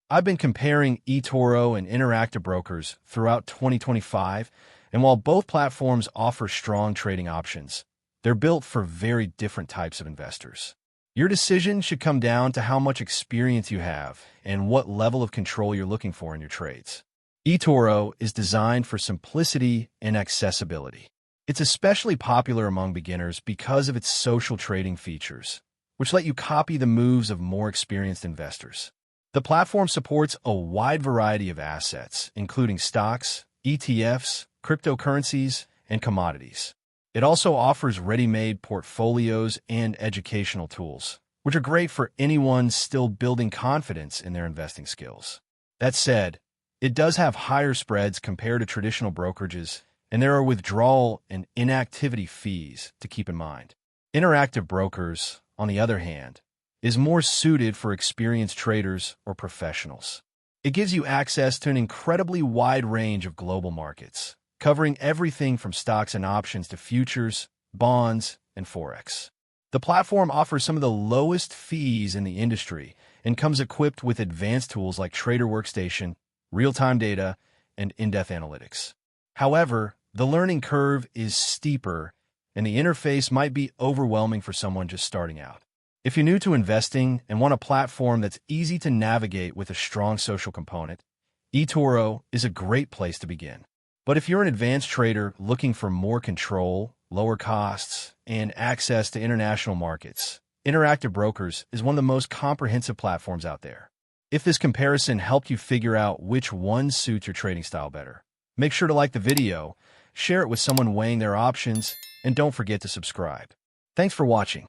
I've been comparing Etoro and Interactive Brokers throughout 2025, and while both platforms offer strong trading options, they're built for very different types of investors. Your decision should come down to how much experience you have and what level of control you're looking for in your trades. Etoro is designed for simplicity and accessibility. It's especially popular among beginners because of its social trading features, which let you copy the moves of more experienced investors. The platform supports a wide variety of assets, including stocks, ETFs, cryptocurrencies, and commodities. It also offers ready-made portfolios and educational tools, which are great for anyone still building confidence in their investing skills. That said, it does have higher spreads compared to traditional brokerages, and there are withdrawal and inactivity fees to keep in mind. Interactive Brokers, on the other hand, is more suited for experienced traders or professionals. It gives you access to an incredibly wide range of global markets, covering everything from stocks and options to futures, bonds, and forex. The platform offers some of the lowest fees in the industry and comes equipped with advanced tools like Trader Workstation, real-time data, and in-depth analytics. However, the learning curve is steeper, and the interface might be overwhelming for someone just starting out. If you're new to investing and want a platform that's easy to navigate with a strong social component, eToro is a great place to begin. But if you're an advanced trader looking for more control, lower costs, and access to international markets, Interactive Brokers is one of the most comprehensive platforms out there. If this comparison helped you figure out which one suits your trading style better, make sure to like the video, share it with someone weighing their options, and don't forget to subscribe. Thanks for watching.